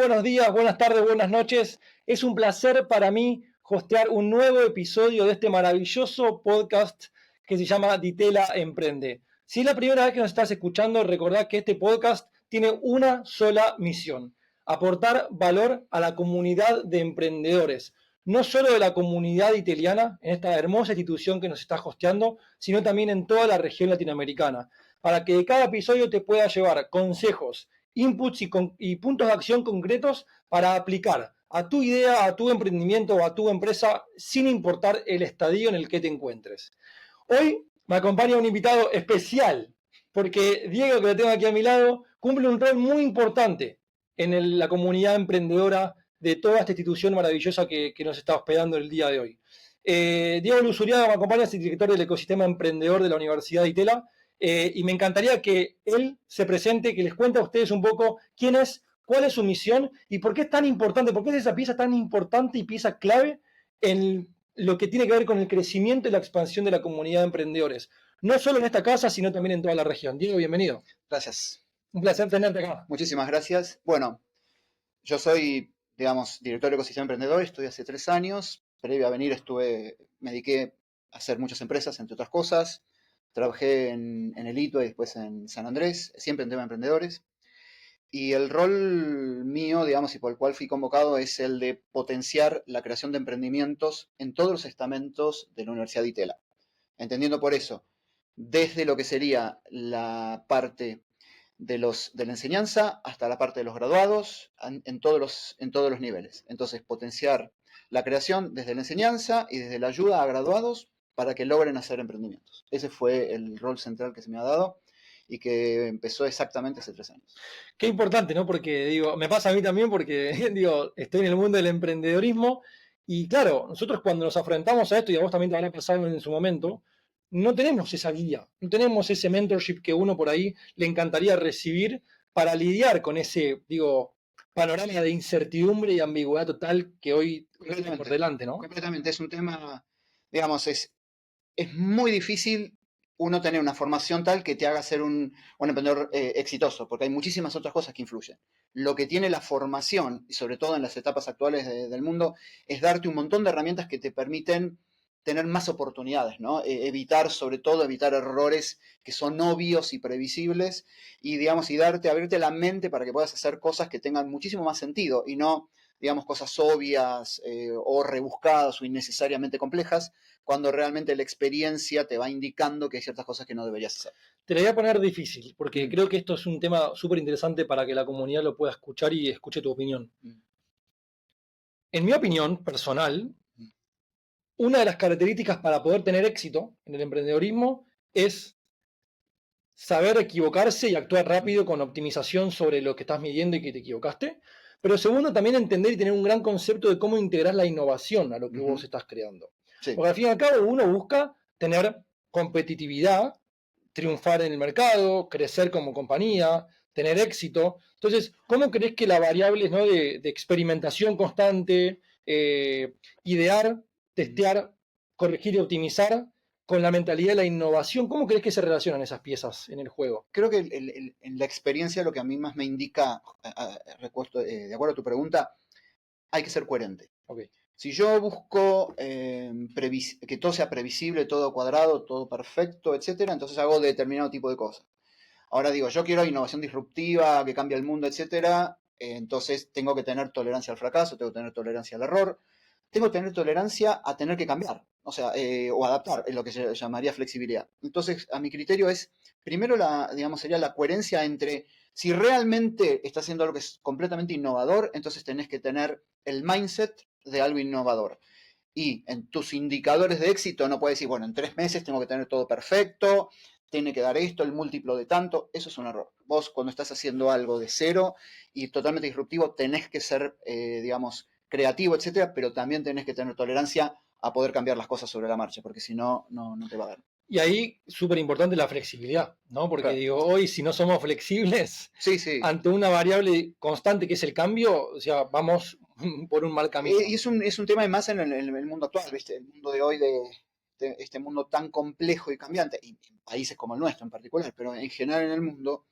buenos días, buenas tardes, buenas noches. Es un placer para mí hostear un nuevo episodio de este maravilloso podcast que se llama Ditela Emprende. Si es la primera vez que nos estás escuchando, recordá que este podcast tiene una sola misión: aportar valor a la comunidad de emprendedores, no solo de la comunidad italiana, en esta hermosa institución que nos está hosteando, sino también en toda la región latinoamericana, para que de cada episodio te pueda llevar consejos, inputs y puntos de acción concretos para aplicar a tu idea, a tu emprendimiento o a tu empresa, sin importar el estadio en el que te encuentres. Hoy me acompaña un invitado especial, porque Diego, que lo tengo aquí a mi lado, cumple un rol muy importante en la comunidad emprendedora de toda esta institución maravillosa que nos está hospedando el día de hoy. Diego Luzuriaga me acompaña, es el director del ecosistema emprendedor de la Universidad de Itela, y me encantaría que él se presente, que les cuente a ustedes un poco quién es, cuál es su misión y por qué es tan importante, por qué es esa pieza tan importante y pieza clave en lo que tiene que ver con el crecimiento y la expansión de la comunidad de emprendedores. No solo en esta casa, sino también en toda la región. Diego, bienvenido. Gracias. Un placer tenerte acá. Muchísimas gracias. Bueno, yo soy, director de Ecosistema Emprendedor, estoy hace 3 años. Previo a venir me dediqué a hacer muchas empresas, entre otras cosas. Trabajé en el ITO y después en San Andrés, siempre en tema de emprendedores. Y el rol mío, y por el cual fui convocado, es el de potenciar la creación de emprendimientos en todos los estamentos de la Universidad de Itela. Entendiendo por eso, desde lo que sería la parte de la enseñanza hasta la parte de los graduados en todos los niveles. Entonces, potenciar la creación desde la enseñanza y desde la ayuda a graduados para que logren hacer emprendimientos. Ese fue el rol central que se me ha dado y que empezó exactamente hace 3 años. Qué importante, ¿no? Porque, digo, me pasa a mí también porque, digo, estoy en el mundo del emprendedorismo y, claro, nosotros cuando nos afrontamos a esto, y a vos también te habrá pasado en su momento, no tenemos esa guía, no tenemos ese mentorship que uno por ahí le encantaría recibir para lidiar con ese, digo, panorama de incertidumbre y ambigüedad total que hoy tiene por delante, ¿no? Completamente, es un tema, es muy difícil uno tener una formación tal que te haga ser un emprendedor exitoso, porque hay muchísimas otras cosas que influyen. Lo que tiene la formación, y sobre todo en las etapas actuales del mundo, es darte un montón de herramientas que te permiten tener más oportunidades, ¿no? Sobre todo, evitar errores que son obvios y previsibles y, abrirte la mente para que puedas hacer cosas que tengan muchísimo más sentido y no, cosas obvias o rebuscadas o innecesariamente complejas, cuando realmente la experiencia te va indicando que hay ciertas cosas que no deberías hacer. Te la voy a poner difícil, porque creo que esto es un tema súper interesante para que la comunidad lo pueda escuchar y escuche tu opinión. En mi opinión personal, una de las características para poder tener éxito en el emprendedorismo es saber equivocarse y actuar rápido con optimización sobre lo que estás midiendo y que te equivocaste. Pero segundo, también entender y tener un gran concepto de cómo integrar la innovación a lo que vos estás creando. Sí. Porque al fin y al cabo uno busca tener competitividad, triunfar en el mercado, crecer como compañía, tener éxito. Entonces, ¿cómo crees que la variable, ¿no?, de experimentación constante, idear, testear, corregir y optimizar, con la mentalidad de la innovación, ¿cómo crees que se relacionan esas piezas en el juego? Creo que en la experiencia lo que a mí más me indica, de acuerdo a tu pregunta, hay que ser coherente. Okay. Si yo busco que todo sea previsible, todo cuadrado, todo perfecto, etcétera, entonces hago determinado tipo de cosas. Ahora digo, yo quiero innovación disruptiva, que cambie el mundo, etcétera, entonces tengo que tener tolerancia al fracaso, tengo que tener tolerancia al error, tengo que tener tolerancia a tener que cambiar, o adaptar, es lo que se llamaría flexibilidad. Entonces, a mi criterio es, primero, sería la coherencia entre, si realmente estás haciendo algo que es completamente innovador, entonces tenés que tener el mindset de algo innovador. Y en tus indicadores de éxito no puedes decir, bueno, en 3 meses tengo que tener todo perfecto, tiene que dar esto, el múltiplo de tanto. Eso es un error. Vos, cuando estás haciendo algo de cero y totalmente disruptivo, tenés que ser, creativo, etcétera, pero también tenés que tener tolerancia a poder cambiar las cosas sobre la marcha, porque si no, no te va a dar. Y ahí, súper importante la flexibilidad, ¿no? Porque Claro. digo, hoy si no somos flexibles Sí. ante una variable constante que es el cambio, o sea, vamos por un mal camino. Y es un tema más en el mundo actual, ¿viste? El mundo de hoy, de este mundo tan complejo y cambiante, y en países como el nuestro en particular, pero en general en el mundo,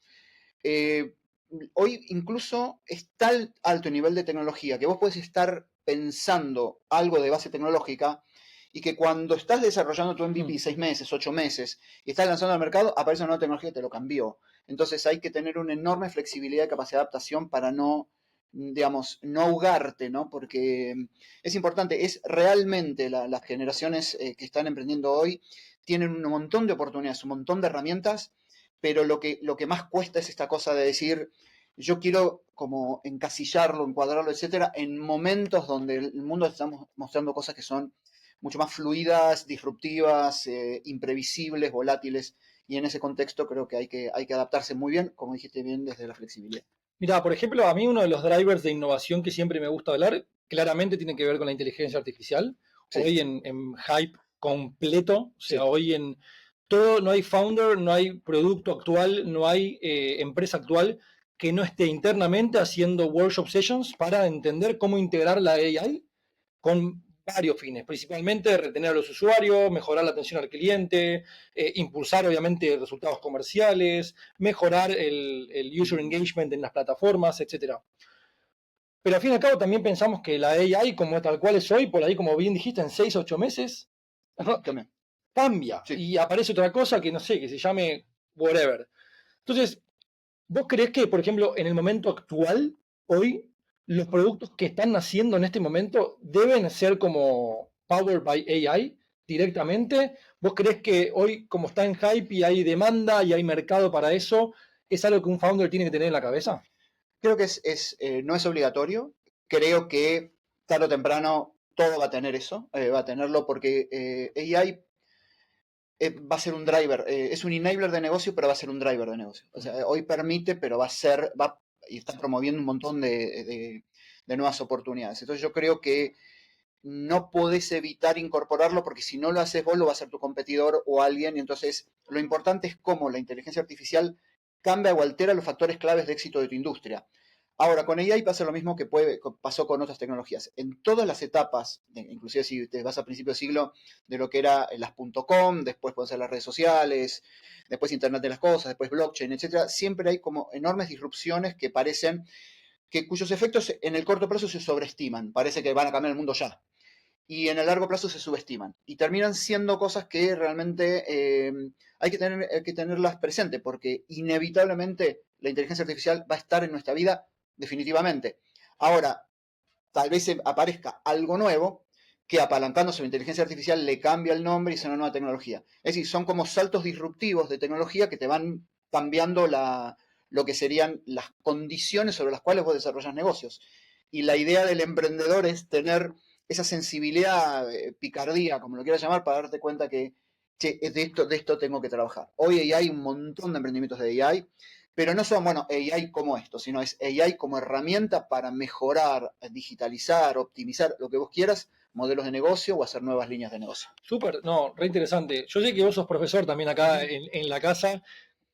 hoy incluso es tal alto nivel de tecnología que vos puedes estar pensando algo de base tecnológica y que cuando estás desarrollando tu MVP 6 meses, 8 meses y estás lanzando al mercado, aparece una nueva tecnología que te lo cambió. Entonces hay que tener una enorme flexibilidad y capacidad de adaptación para no, digamos, no ahogarte, ¿no? Porque es importante, es realmente las generaciones que están emprendiendo hoy tienen un montón de oportunidades, un montón de herramientas, pero lo que más cuesta es esta cosa de decir, yo quiero como encasillarlo, encuadrarlo, etcétera, en momentos donde el mundo está mostrando cosas que son mucho más fluidas, disruptivas, imprevisibles, volátiles, y en ese contexto creo que hay que adaptarse muy bien, como dijiste bien, desde la flexibilidad. Mira, por ejemplo, a mí uno de los drivers de innovación que siempre me gusta hablar, claramente tiene que ver con la inteligencia artificial. Sí, Hoy en hype completo, o sea, sí. hoy en todo, no hay founder, no hay producto actual, no hay empresa actual que no esté internamente haciendo workshop sessions para entender cómo integrar la AI con varios fines, principalmente retener a los usuarios, mejorar la atención al cliente, impulsar obviamente resultados comerciales, mejorar el user engagement en las plataformas, etcétera. Pero al fin y al cabo también pensamos que la AI, como tal cual es hoy, por ahí como bien dijiste, en 6 o 8 meses, También. cambia Sí. y aparece otra cosa que no sé, que se llame whatever. Entonces, ¿vos creés que, por ejemplo, en el momento actual, hoy, los productos que están naciendo en este momento deben ser como powered by AI directamente? ¿Vos creés que hoy, como está en hype y hay demanda y hay mercado para eso, es algo que un founder tiene que tener en la cabeza? Creo que no es obligatorio. Creo que tarde o temprano todo va a tener eso, va a tenerlo porque AI va a ser un driver, es un enabler de negocio, pero va a ser un driver de negocio. O sea, hoy permite, pero y está promoviendo un montón de nuevas oportunidades. Entonces yo creo que no podés evitar incorporarlo porque si no lo haces vos, lo va a hacer tu competidor o alguien. Y entonces lo importante es cómo la inteligencia artificial cambia o altera los factores claves de éxito de tu industria. Ahora, con AI pasa lo mismo que pasó con otras tecnologías. En todas las etapas, inclusive si te vas a principio de siglo, de lo que era las .com, después pueden ser las redes sociales, después Internet de las cosas, después blockchain, etcétera, siempre hay como enormes disrupciones que parecen cuyos efectos en el corto plazo se sobreestiman. Parece que van a cambiar el mundo ya y en el largo plazo se subestiman. Y terminan siendo cosas que realmente hay que tenerlas presentes, porque inevitablemente la inteligencia artificial va a estar en nuestra vida definitivamente. Ahora, tal vez aparezca algo nuevo que apalancándose la inteligencia artificial le cambia el nombre y es una nueva tecnología. Es decir, son como saltos disruptivos de tecnología que te van cambiando lo que serían las condiciones sobre las cuales vos desarrollas negocios. Y la idea del emprendedor es tener esa sensibilidad, picardía, como lo quieras llamar, para darte cuenta que che, de esto tengo que trabajar. Hoy hay un montón de emprendimientos de AI, pero no son, bueno, AI como esto, sino es AI como herramienta para mejorar, digitalizar, optimizar lo que vos quieras, modelos de negocio o hacer nuevas líneas de negocio. Súper, no, re interesante. Yo sé que vos sos profesor también acá en la casa,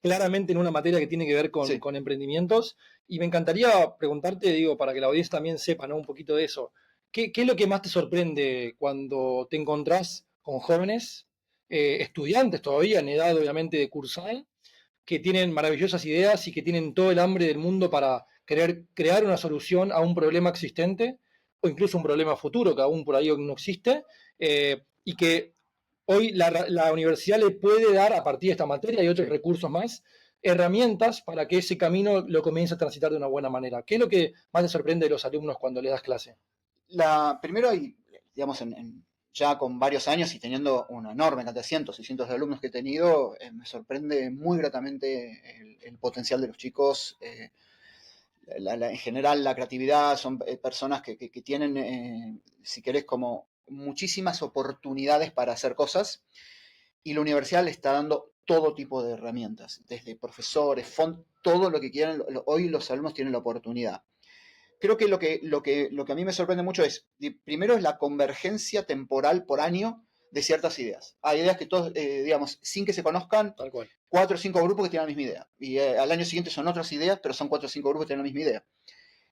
claramente en una materia que tiene que ver Sí. con emprendimientos, y me encantaría preguntarte, digo, para que la audiencia también sepa, ¿no? Un poquito de eso. ¿Qué es lo que más te sorprende cuando te encontrás con jóvenes, estudiantes todavía, en edad obviamente de cursar, que tienen maravillosas ideas y que tienen todo el hambre del mundo para querer crear una solución a un problema existente o incluso un problema futuro que aún por ahí no existe, y que hoy la universidad le puede dar, a partir de esta materia y otros Sí. recursos más, herramientas para que ese camino lo comience a transitar de una buena manera? ¿Qué es lo que más te sorprende de los alumnos cuando le das clase? Primero hay, digamos, ya con varios años y teniendo una enorme cantidad de cientos y cientos de alumnos que he tenido, me sorprende muy gratamente el potencial de los chicos. En general, la creatividad son personas que tienen, si querés, como muchísimas oportunidades para hacer cosas y la universidad le está dando todo tipo de herramientas, desde profesores, fondos, todo lo que quieran. Hoy los alumnos tienen la oportunidad. Creo que lo que a mí me sorprende mucho es, primero es la convergencia temporal por año de ciertas ideas. Hay ideas que todos, digamos, sin que se conozcan, Tal cual. 4 o 5 grupos que tienen la misma idea. Y al año siguiente son otras ideas, pero son 4 o 5 grupos que tienen la misma idea.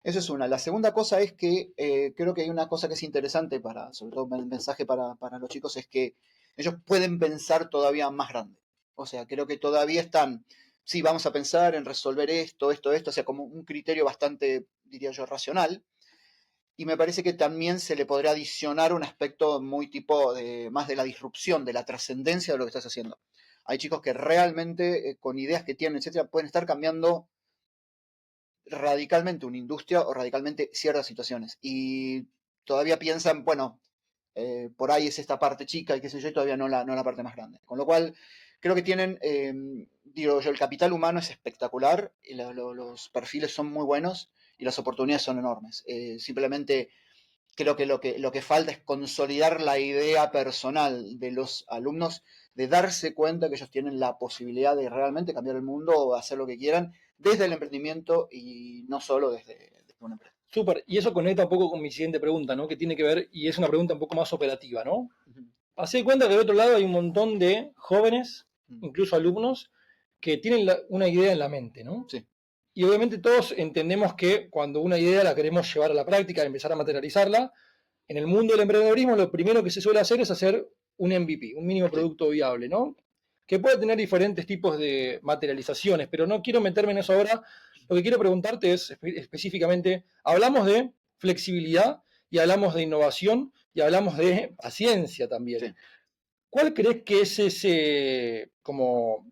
Esa es una. La segunda cosa es que creo que hay una cosa que es interesante sobre todo el mensaje para los chicos, es que ellos pueden pensar todavía más grande. O sea, creo que todavía están, sí, vamos a pensar en resolver esto, o sea, como un criterio bastante, diría yo, racional. Y me parece que también se le podría adicionar un aspecto muy tipo más de la disrupción, de la trascendencia de lo que estás haciendo. Hay chicos que realmente, con ideas que tienen, etcétera, pueden estar cambiando radicalmente una industria o radicalmente ciertas situaciones. Y todavía piensan, bueno, por ahí es esta parte chica y qué sé yo, y todavía no la parte más grande. Con lo cual, creo que tienen, digo yo, el capital humano es espectacular, y los perfiles son muy buenos y las oportunidades son enormes. Simplemente creo que lo que falta es consolidar la idea personal de los alumnos, de darse cuenta que ellos tienen la posibilidad de realmente cambiar el mundo o hacer lo que quieran desde el emprendimiento y no solo desde una empresa. Súper, y eso conecta un poco con mi siguiente pregunta, ¿no? Que tiene que ver, y es una pregunta un poco más operativa, ¿no? Ujú. Hacé de cuenta que del otro lado hay un montón de jóvenes, Ujú. incluso alumnos, que tienen una idea en la mente, ¿no? Sí. Y obviamente todos entendemos que cuando una idea la queremos llevar a la práctica, empezar a materializarla, en el mundo del emprendedorismo lo primero que se suele hacer es hacer un MVP, un mínimo Sí. producto viable, ¿no? Que puede tener diferentes tipos de materializaciones, pero no quiero meterme en eso ahora. Lo que quiero preguntarte es específicamente, hablamos de flexibilidad y hablamos de innovación y hablamos de paciencia también. Sí. ¿Cuál crees que es ese como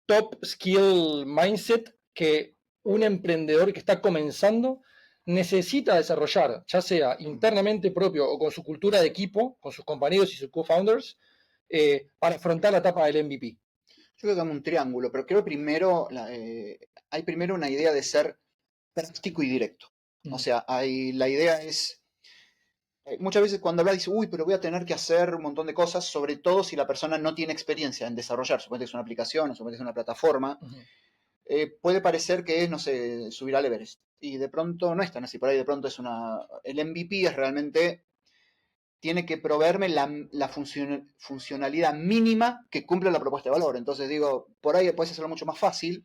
top skill mindset que un emprendedor que está comenzando necesita desarrollar, ya sea internamente propio o con su cultura de equipo, con sus compañeros y sus co-founders, para afrontar la etapa del MVP? Yo creo que es un triángulo, pero creo primero, hay primero una idea de ser práctico y directo. O Mm. sea, la idea es, muchas veces cuando hablas dice, uy, pero voy a tener que hacer un montón de cosas, sobre todo si la persona no tiene experiencia en desarrollar, suponete que es una aplicación, suponete que es una plataforma, Ujú. puede parecer que es, no sé, subir al Everest. Y de pronto no es tan así, por ahí de pronto el MVP es realmente, tiene que proveerme la funcionalidad mínima que cumple la propuesta de valor. Entonces digo, por ahí puedes hacerlo mucho más fácil.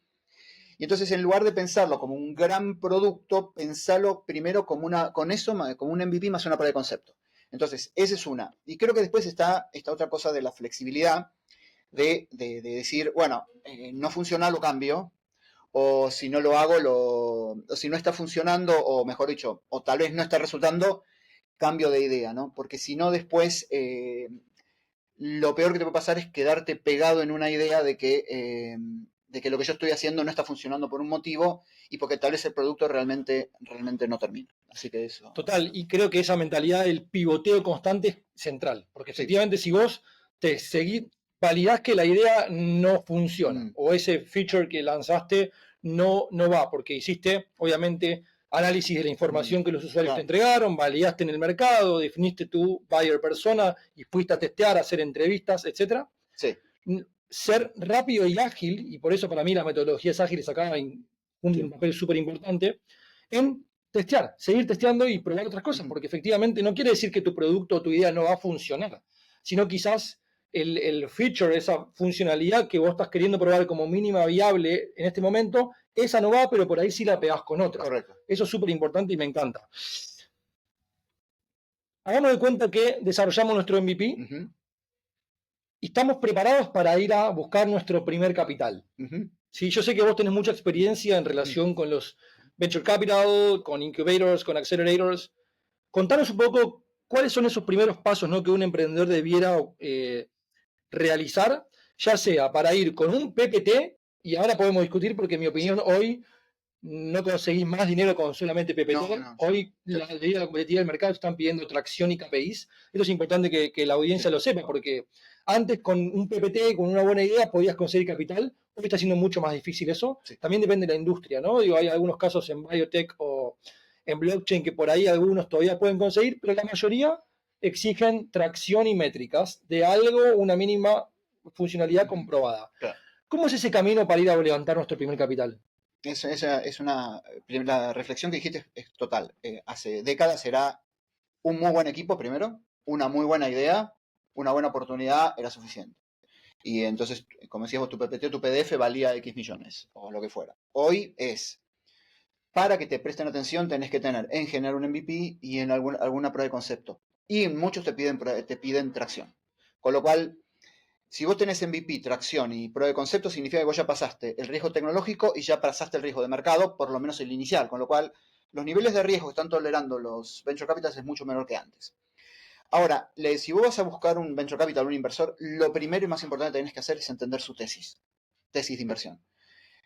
Y entonces, en lugar de pensarlo como un gran producto, pensarlo primero con eso, como un MVP más una prueba de concepto. Entonces, esa es una. Y creo que después está esta otra cosa de la flexibilidad, de decir, bueno, no funciona, lo cambio, o si no lo hago, o si no está funcionando, o mejor dicho, o tal vez no está resultando, cambio de idea, ¿no? Porque si no, después lo peor que te puede pasar es quedarte pegado en una idea de que lo que yo estoy haciendo no está funcionando por un motivo y porque tal vez el producto realmente no termina. Así que eso. Total, y creo que esa mentalidad del pivoteo constante es central, porque Sí. efectivamente si vos te seguís, validás que la idea no funciona, Mm, o ese feature que lanzaste no va, porque hiciste, obviamente, análisis de la mm, información que los usuarios te claro. entregaron, validaste en el mercado, definiste tu buyer persona y fuiste a testear, a hacer entrevistas, etcétera. Sí. Ser rápido y ágil, y por eso para mí las metodologías ágiles acá cumplen Sí. un papel súper importante, en testear, seguir testeando y probar otras cosas, Ujú. porque efectivamente no quiere decir que tu producto o tu idea no va a funcionar, sino quizás el feature, esa funcionalidad que vos estás queriendo probar como mínima viable en este momento, esa no va, pero por ahí sí la pegás con otra. Correcto. Eso es súper importante y me encanta. Hagamos de cuenta que desarrollamos nuestro MVP Ujú, y estamos preparados para ir a buscar nuestro primer capital. ujú, Sí, yo sé que vos tenés mucha experiencia en mm. relación con los venture capital, con incubators, con accelerators. Contanos un poco cuáles son esos primeros pasos, ¿no?, que un emprendedor debiera realizar, ya sea para ir con un PPT, y ahora podemos discutir porque en mi Sí. opinión hoy no conseguís más dinero con solamente No, PPT. no, sí. Hoy la ley de la competitividad del mercado están pidiendo tracción y KPIs. Esto es importante que la audiencia Sí. lo sepa, porque antes con un PPT, con una buena idea, podías conseguir capital. Hoy está siendo mucho más difícil eso. Sí. También depende de la industria, ¿no? Digo, hay algunos casos en biotech o en blockchain que por ahí algunos todavía pueden conseguir, pero la mayoría exigen tracción y métricas de algo, una mínima funcionalidad Ujú, comprobada. claro. ¿Cómo es ese camino para ir a levantar nuestro primer capital? Esa es la reflexión que dijiste es total. Hace décadas era un muy buen equipo primero, una muy buena idea, una buena oportunidad era suficiente. Y entonces, como decías vos, tu PPT o tu PDF valía X millones o lo que fuera. Hoy para que te presten atención, tenés que tener en generar un MVP y en alguna prueba de concepto. Y muchos te piden tracción. Con lo cual, Si vos tenés MVP, tracción y prueba de concepto, significa que vos ya pasaste el riesgo tecnológico y ya pasaste el riesgo de mercado, por lo menos el inicial, con lo cual los niveles de riesgo que están tolerando los venture capitals es mucho menor que antes. Ahora, si vos vas a buscar un venture capital, un inversor, lo primero y más importante que tenés que hacer es entender su tesis de inversión.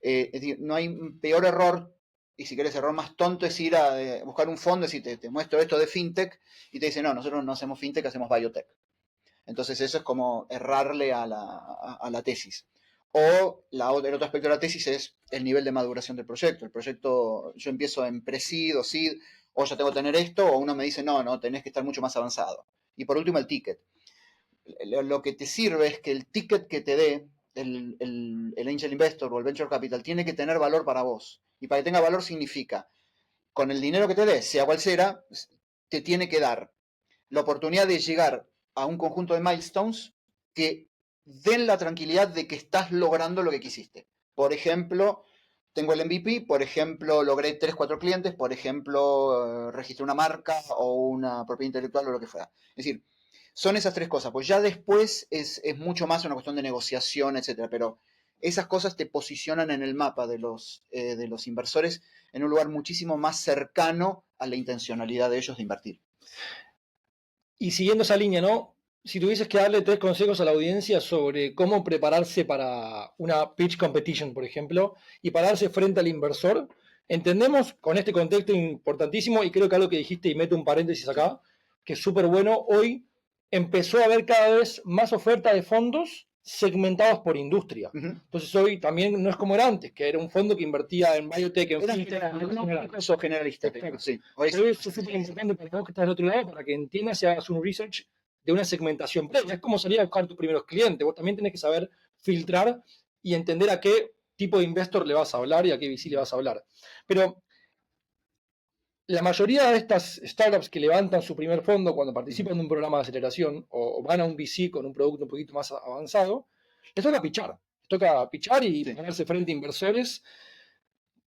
Es decir, no hay un peor error, y si querés error más tonto, es ir a buscar un fondo y decir, te muestro esto de fintech, y te dice, no, nosotros no hacemos fintech, hacemos biotech. Entonces eso es como errarle a la tesis. O el otro aspecto de la tesis es el nivel de maduración del proyecto. El proyecto, yo empiezo en pre-seed o seed, o ya tengo que tener esto, o uno me dice, no, tenés que estar mucho más avanzado. Y por último, el ticket. Lo que te sirve es que el ticket que te dé el angel investor o el venture capital tiene que tener valor para vos. Y para que tenga valor significa, con el dinero que te dé, sea cual sea, te tiene que dar la oportunidad de llegar a un conjunto de milestones que den la tranquilidad de que estás logrando lo que quisiste. Por ejemplo, tengo el MVP, por ejemplo, logré 3, 4 clientes, por ejemplo, registré una marca o una propiedad intelectual o lo que fuera. Es decir, son esas tres cosas, pues ya después es mucho más una cuestión de negociación, etcétera, pero esas cosas te posicionan en el mapa de los inversores en un lugar muchísimo más cercano a la intencionalidad de ellos de invertir. Y siguiendo esa línea, ¿no? Si tuvieses que darle 3 consejos a la audiencia sobre cómo prepararse para una pitch competition, por ejemplo, y pararse frente al inversor, entendemos con este contexto importantísimo, y creo que algo que dijiste, y meto un paréntesis acá, que es súper bueno, hoy empezó a haber cada vez más oferta de fondos segmentados por industria. Entonces hoy también no es como era antes, que era un fondo que invertía en biotech, en fintech, eso generalista. Sí. Pero eso es súper importante para vos que estás del otro lado, para que entiendas y hagas un research de una segmentación previa. Es como salir a buscar tus primeros clientes. Vos también tenés que saber filtrar y entender a qué tipo de investor le vas a hablar y a qué VC le vas a hablar. Pero la mayoría de estas startups que levantan su primer fondo cuando participan de un programa de aceleración o van a un VC con un producto un poquito más avanzado, les toca pichar. Les toca pichar y ponerse frente a inversores.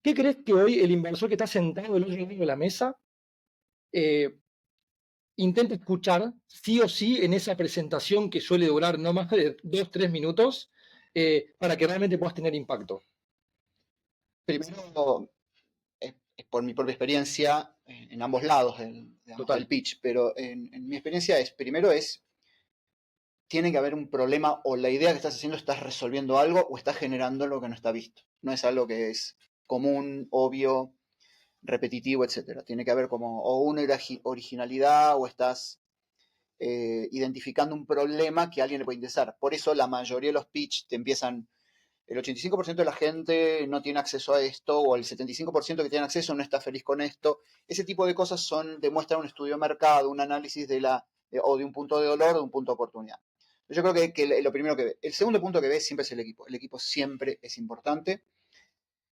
¿Qué crees que hoy el inversor que está sentado del otro lado de la mesa intenta escuchar sí o sí en esa presentación que suele durar no más de 2-3 minutos para que realmente puedas tener impacto? Primero, es por mi propia experiencia en ambos lados del pitch, pero en mi experiencia primero tiene que haber un problema o la idea que estás haciendo estás resolviendo algo o estás generando lo que no está visto. No es algo que es común, obvio, repetitivo, etcétera. Tiene que haber como o una originalidad o estás identificando un problema que a alguien le puede interesar. Por eso la mayoría de los pitch te empiezan, el 85% de la gente no tiene acceso a esto, o el 75% que tiene acceso no está feliz con esto. Ese tipo de cosas demuestran un estudio de mercado, un análisis o de un punto de dolor o de un punto de oportunidad. Yo creo que lo primero que ve. El segundo punto que ve siempre es el equipo. El equipo siempre es importante.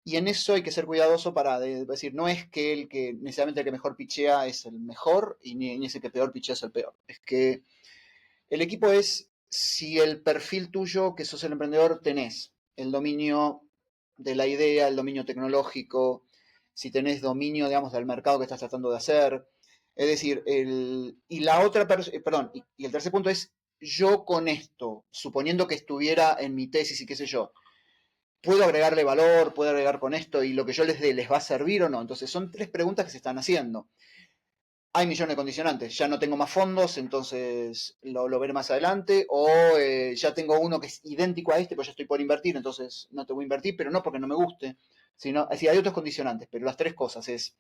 Y en eso hay que ser cuidadoso para decir, no es que necesariamente el que mejor pichea es el mejor y ni es el que peor pichea es el peor. Es que el equipo es si el perfil tuyo, que sos el emprendedor, tenés el dominio de la idea, el dominio tecnológico, si tenés dominio, digamos, del mercado que estás tratando de hacer. Es decir, y la otra, perdón, y el tercer punto es, yo con esto, suponiendo que estuviera en mi tesis y qué sé yo, ¿puedo agregarle valor? ¿Puedo agregar con esto? ¿Y lo que yo les dé les va a servir o no? Entonces son tres preguntas que se están haciendo. Hay millones de condicionantes. Ya no tengo más fondos, entonces lo veré más adelante. O ya tengo uno que es idéntico a este, pues ya estoy por invertir, entonces no te voy a invertir, pero no porque no me guste. Sino, es decir, hay otros condicionantes, pero las tres cosas es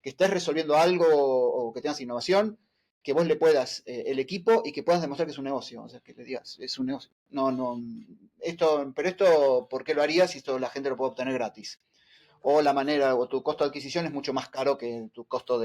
que estés resolviendo algo o que tengas innovación, que vos le puedas el equipo y que puedas demostrar que es un negocio. O sea, que le digas, es un negocio. Pero esto, ¿por qué lo harías si esto la gente lo puede obtener gratis? O la manera, o tu costo de adquisición es mucho más caro que tu costo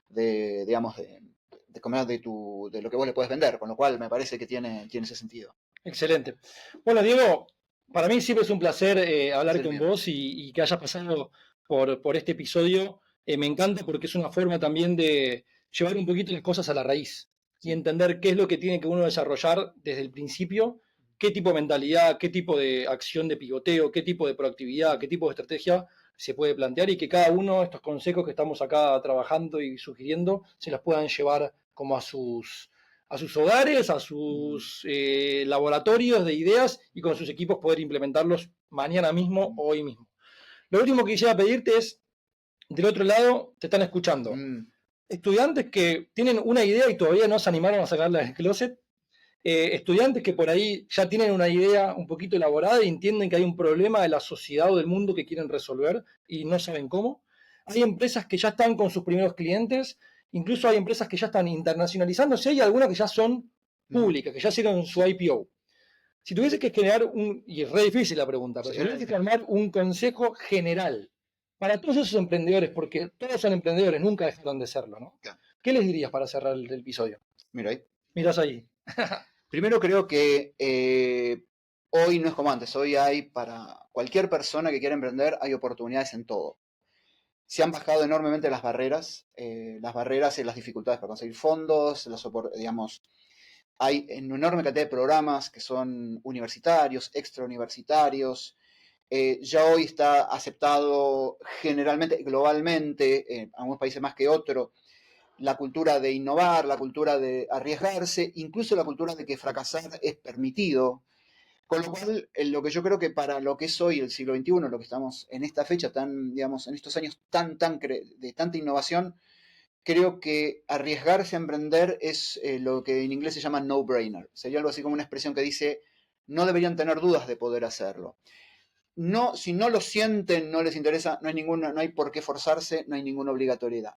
digamos, de lo que vos le puedes vender, con lo cual me parece que tiene ese sentido. Excelente. Bueno, Diego, para mí siempre es un placer hablar con vos y que hayas pasado por este episodio. Me encanta porque es una forma también de llevar un poquito las cosas a la raíz y entender qué es lo que tiene que uno desarrollar desde el principio, qué tipo de mentalidad, qué tipo de acción de pivoteo, qué tipo de proactividad, qué tipo de estrategia se puede plantear y que cada uno de estos consejos que estamos acá trabajando y sugiriendo se los puedan llevar como a a sus hogares, a sus laboratorios de ideas y con sus equipos poder implementarlos mañana mismo, hoy mismo. Lo último que quisiera pedirte es, del otro lado, te están escuchando. Estudiantes que tienen una idea y todavía no se animaron a sacarla del closet. Estudiantes que por ahí ya tienen una idea un poquito elaborada y entienden que hay un problema de la sociedad o del mundo que quieren resolver y no saben cómo. Hay empresas que ya están con sus primeros clientes, incluso hay empresas que ya están internacionalizándose y algunas que ya son públicas, que ya hicieron su IPO. Si tuviese que generar y es re difícil la pregunta, pero si tuviese que armar un consejo general para todos esos emprendedores, porque todos son emprendedores, nunca dejaron de serlo, ¿no? Claro. ¿Qué les dirías para cerrar el episodio? Mira ahí. Miras ahí. Primero creo que hoy no es como antes, hoy hay para cualquier persona que quiera emprender, hay oportunidades en todo. Se han bajado enormemente las barreras y las dificultades para conseguir fondos, digamos, hay una enorme cantidad de programas que son universitarios, extrauniversitarios. Ya hoy está aceptado generalmente, globalmente, en algunos países más que otros, la cultura de innovar, la cultura de arriesgarse, incluso la cultura de que fracasar es permitido. Con lo cual, lo que yo creo que para lo que es hoy el siglo XXI, lo que estamos en esta fecha, digamos, en estos años de tanta innovación, creo que arriesgarse a emprender es lo que en inglés se llama no-brainer. Sería algo así como una expresión que dice, no deberían tener dudas de poder hacerlo. No, si no lo sienten, no les interesa, no hay por qué forzarse, no hay ninguna obligatoriedad.